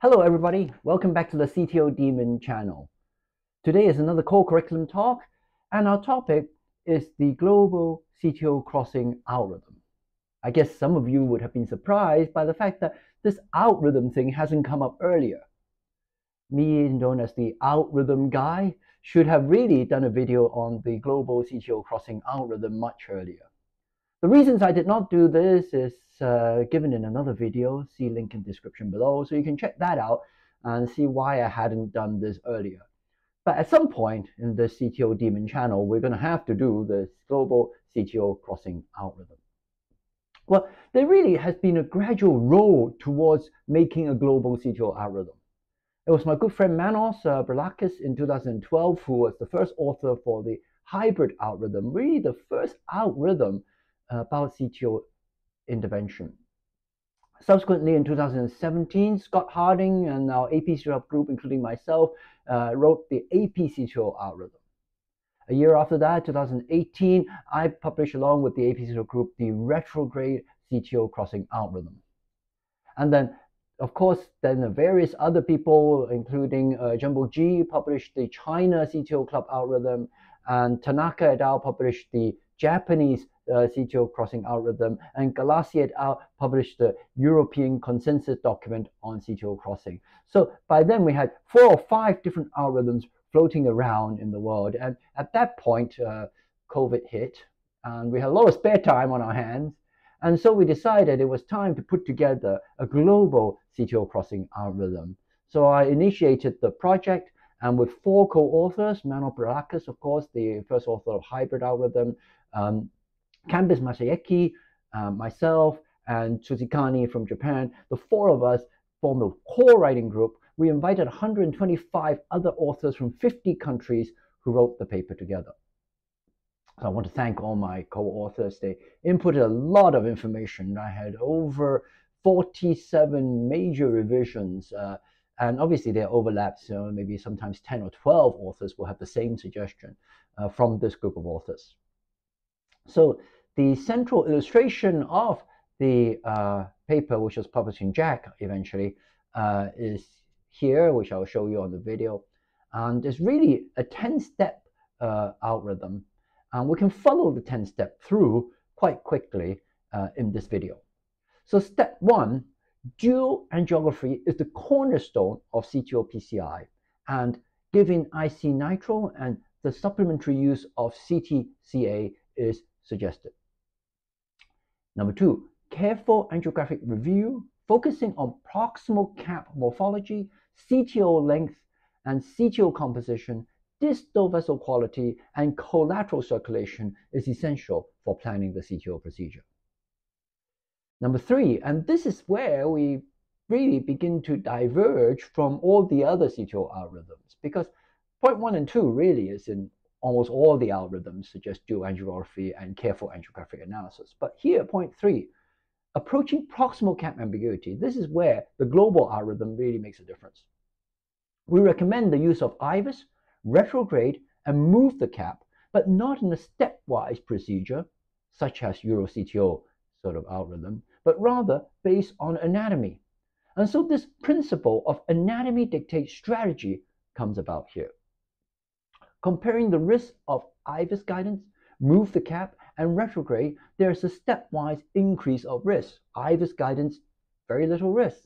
Hello everybody, welcome back to the CTO Demon channel. Today is another core curriculum talk, and our topic is the Global CTO crossing algorithm. I guess some of you would have been surprised by the fact that this algorithm thing hasn't come up earlier. Me, known as the algorithm guy, should have really done a video on the Global CTO crossing algorithm much earlier. The reasons I did not do this is given in another video, see link in description below, so you can check that out and see why I hadn't done this earlier. But at some point in the CTO Demon channel, we're going to have to do this Global CTO crossing algorithm. Well, there really has been a gradual road towards making a global CTO algorithm. It was my good friend Manos Brelakis in 2012 who was the first author for the hybrid algorithm, really the first algorithm about CTO intervention. Subsequently, in 2017, Scott Harding and our AP CTO group, including myself, wrote the AP CTO algorithm. A year after that, 2018, I published along with the AP CTO group the retrograde CTO crossing algorithm. And then, of course, then various other people, including Jumbo G, published the China CTO club algorithm, and Tanaka et al. Published the Japanese CTO crossing algorithm, and Galassi et al. Published the European consensus document on CTO crossing. So by then we had 4 or 5 different algorithms floating around in the world, and at that point COVID hit, and we had a lot of spare time on our hands, and so we decided it was time to put together a global CTO crossing algorithm. So I initiated the project, and with 4 co-authors, Manos Brelakis, of course, the first author of hybrid algorithm, Kambis Masayeki, myself, and Tsuzikani from Japan, the 4 of us formed a core writing group. We invited 125 other authors from 50 countries who wrote the paper together. So I want to thank all my co-authors. They inputted a lot of information. I had over 47 major revisions, and obviously there are overlaps, so maybe sometimes 10 or 12 authors will have the same suggestion from this group of authors. So the central illustration of the paper, which was published in JACC eventually, is here, which I'll show you on the video. And it's really a 10-step algorithm. And we can follow the 10-step through quite quickly in this video. So step 1, dual angiography is the cornerstone of CTO PCI, and giving IC nitro and the supplementary use of CTCA is suggested. Number 2, careful angiographic review, focusing on proximal cap morphology, CTO length, and CTO composition, distal vessel quality, and collateral circulation is essential for planning the CTO procedure. Number 3, and this is where we really begin to diverge from all the other CTO algorithms, because point 1 and 2 really is in almost all the algorithms, suggest dual angiography and careful angiographic analysis. But here, point 3, approaching proximal cap ambiguity, this is where the global algorithm really makes a difference. We recommend the use of IVUS, retrograde, and move the cap, but not in a stepwise procedure, such as EuroCTO sort of algorithm, but rather based on anatomy. And so this principle of anatomy dictates strategy comes about here. Comparing the risk of IVUS guidance, move the cap, and retrograde, there is a stepwise increase of risk. IVUS guidance, very little risk.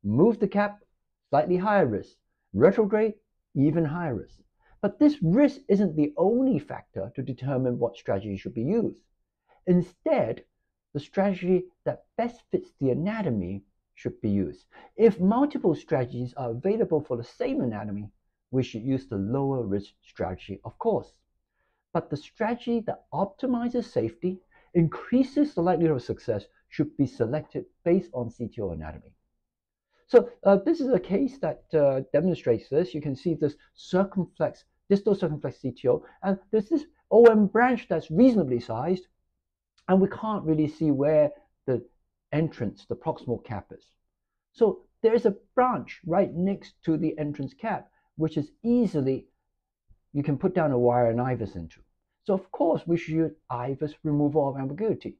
Move the cap, slightly higher risk. Retrograde, even higher risk. But this risk isn't the only factor to determine what strategy should be used. Instead, the strategy that best fits the anatomy should be used. If multiple strategies are available for the same anatomy, we should use the lower risk strategy, of course. But the strategy that optimizes safety, increases the likelihood of success, should be selected based on CTO anatomy. So this is a case that demonstrates this. You can see this circumflex, distal circumflex CTO, and there's this OM branch that's reasonably sized, and we can't really see where the entrance, the proximal cap is. So there's a branch right next to the entrance cap, which is easily, you can put down a wire and IVUS into. So of course we should use IVUS removal of ambiguity.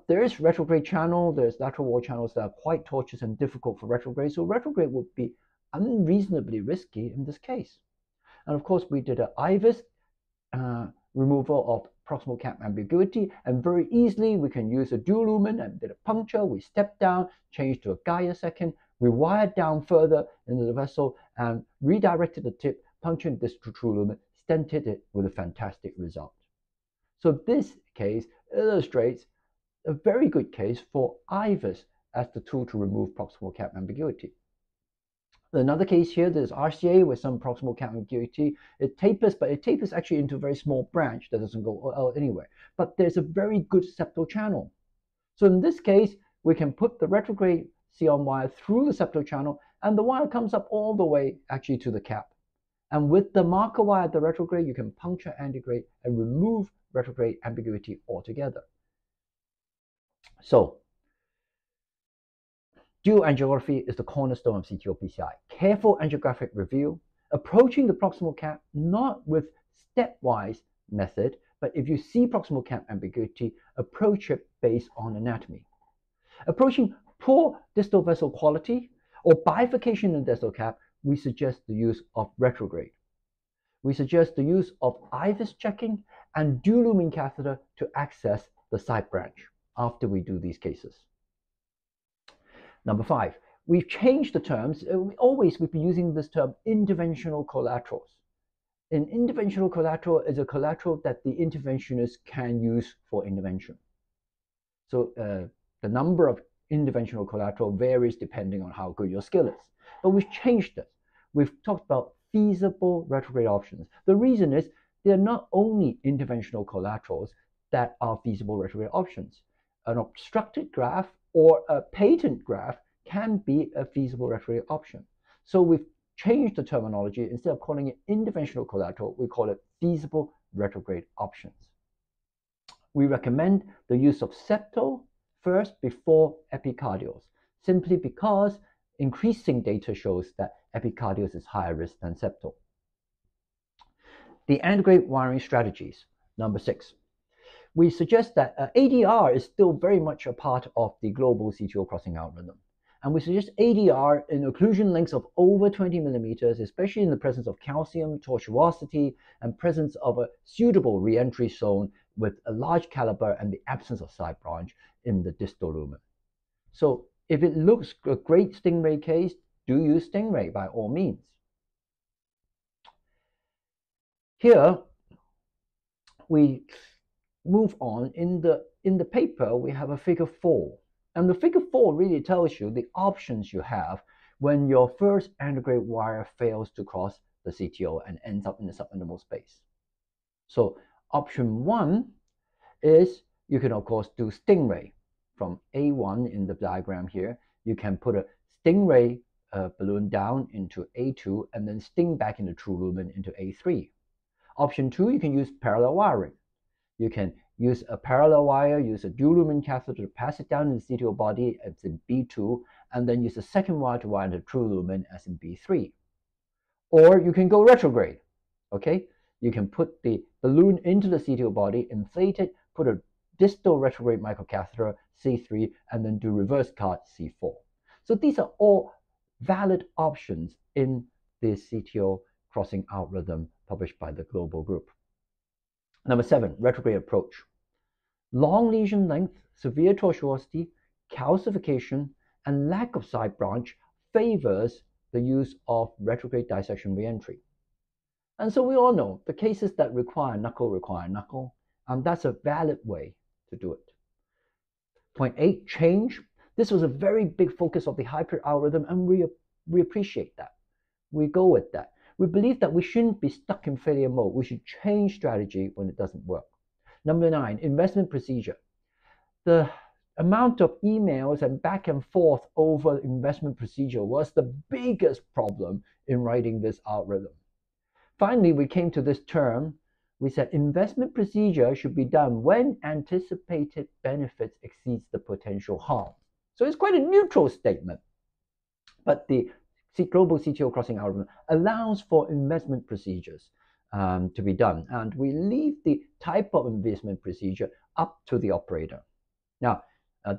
There is retrograde channel, there's lateral wall channels that are quite tortuous and difficult for retrograde, so retrograde would be unreasonably risky in this case. And of course, we did an IVUS removal of proximal cap ambiguity, and very easily we can use a dual lumen and did a puncture. We stepped down, changed to a Gaia second, we wired down further into the vessel and redirected the tip, punctured this true lumen, stented it with a fantastic result. So this case illustrates a very good case for IVUS as the tool to remove proximal cap ambiguity. Another case here, there's RCA with some proximal cap ambiguity. It tapers, but it tapers actually into a very small branch that doesn't go out anywhere. But there's a very good septal channel. So in this case, we can put the retrograde C-arm wire through the septal channel, and the wire comes up all the way actually to the cap. And with the marker wire at the retrograde, you can puncture antegrade and remove retrograde ambiguity altogether. So dual angiography is the cornerstone of CTO PCI. Careful angiographic review, approaching the proximal cap not with stepwise method, but if you see proximal cap ambiguity, approach it based on anatomy. Approaching poor distal vessel quality or bifurcation in the distal cap, we suggest the use of retrograde. We suggest the use of IVUS checking and dual lumen catheter to access the side branch after we do these cases. Number 5, we've changed the terms. We've been using this term interventional collaterals. An interventional collateral is a collateral that the interventionist can use for intervention. So the number of interventional collateral varies depending on how good your skill is. But we've changed it. We've talked about feasible retrograde options. The reason is there are not only interventional collaterals that are feasible retrograde options. An obstructed graft or a patent graft can be a feasible retrograde option. So we've changed the terminology. Instead of calling it interventional collateral, we call it feasible retrograde options. We recommend the use of septal first before epicardials, simply because increasing data shows that epicardials is higher risk than septal. The antegrade wiring strategies, number 6. We suggest that ADR is still very much a part of the global CTO crossing algorithm. And we suggest ADR in occlusion lengths of over 20 millimeters, especially in the presence of calcium, tortuosity, and presence of a suitable reentry zone with a large caliber and the absence of side branch in the distal lumen. So if it looks a great Stingray case, do use Stingray by all means. Here, we move on. In the paper, we have a figure 4. And the figure 4 really tells you the options you have when your first antegrade wire fails to cross the CTO and ends up in the subintimal space. So option 1 is you can of course do Stingray. From A1 in the diagram here, you can put a Stingray balloon down into A2 and then sting back in the true lumen into A3. Option 2, you can use parallel wiring. You can use a parallel wire, use a dual lumen catheter to pass it down in the CTO body as in B2, and then use a second wire to wire the true lumen as in B3. Or you can go retrograde, okay? You can put the balloon into the CTO body, inflate it, put a distal retrograde microcatheter, C3, and then do reverse cart, C4. So these are all valid options in the CTO crossing algorithm published by the Global Group. Number 7, retrograde approach. Long lesion length, severe tortuosity, calcification, and lack of side branch favors the use of retrograde dissection reentry. And so we all know the cases that require knuckle, and that's a valid way to do it. Point 8, change. This was a very big focus of the hybrid algorithm, and we appreciate that. We go with that. We believe that we shouldn't be stuck in failure mode. We should change strategy when it doesn't work. Number 9, investment procedure. The amount of emails and back and forth over investment procedure was the biggest problem in writing this algorithm. Finally, we came to this term. We said investment procedure should be done when anticipated benefits exceeds the potential harm. So it's quite a neutral statement. But the Global CTO crossing algorithm allows for investment procedures to be done. And we leave the type of investment procedure up to the operator. Now,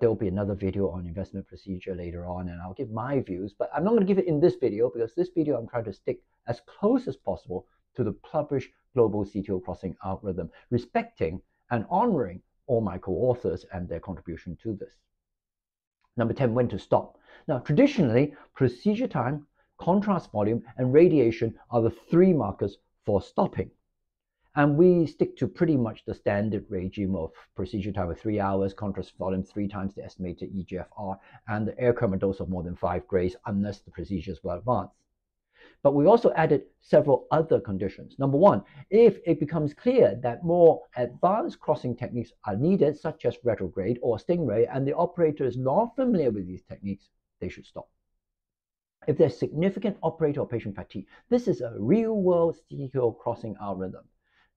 there will be another video on investment procedure later on, and I'll give my views, but I'm not going to give it in this video because this video I'm trying to stick as close as possible to the published Global CTO crossing algorithm, respecting and honoring all my co-authors and their contribution to this. Number 10, when to stop. Now, traditionally, procedure time, contrast volume, and radiation are the three markers for stopping. And we stick to pretty much the standard regime of procedure time of 3 hours, contrast volume 3 times the estimated EGFR, and the air current dose of more than 5 grays unless the procedure is well advanced. But we also added several other conditions. Number 1, if it becomes clear that more advanced crossing techniques are needed, such as retrograde or stingray, and the operator is not familiar with these techniques, they should stop. If there's significant operator or patient fatigue, this is a real-world CTO crossing algorithm.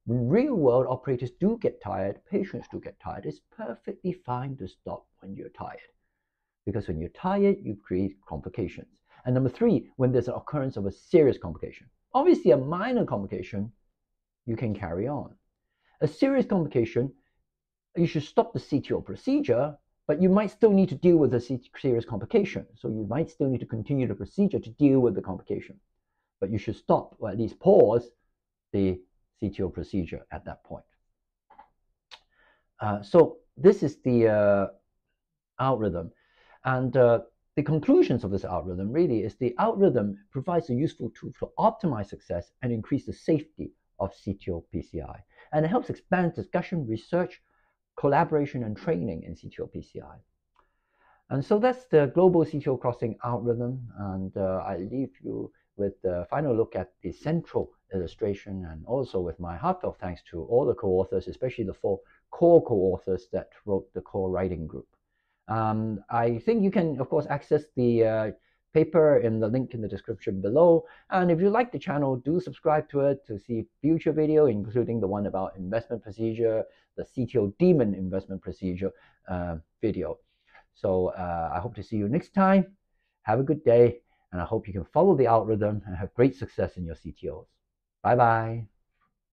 When real-world operators do get tired, patients do get tired, it's perfectly fine to stop when you're tired. Because when you're tired, you create complications. And number 3, when there's an occurrence of a serious complication. Obviously, a minor complication, you can carry on. A serious complication, you should stop the CTO procedure, but you might still need to deal with the serious complication. So you might still need to continue the procedure to deal with the complication. But you should stop, or at least pause, the CTO procedure at that point. So this is the algorithm. And the conclusions of this algorithm really is the algorithm provides a useful tool to optimize success and increase the safety of CTO PCI. And it helps expand discussion, research, collaboration, and training in CTO PCI. And so that's the Global CTO crossing algorithm. And I leave you with the final look at the central illustration, and also with my heartfelt thanks to all the co-authors, especially the 4 core co-authors that wrote the core writing group. I think you can, of course, access the paper in the link in the description below. And if you like the channel, do subscribe to it to see future video, including the one about investment procedure, the CTO Demon investment procedure video. So I hope to see you next time. Have a good day, and I hope you can follow the algorithm and have great success in your CTOs. Bye-bye.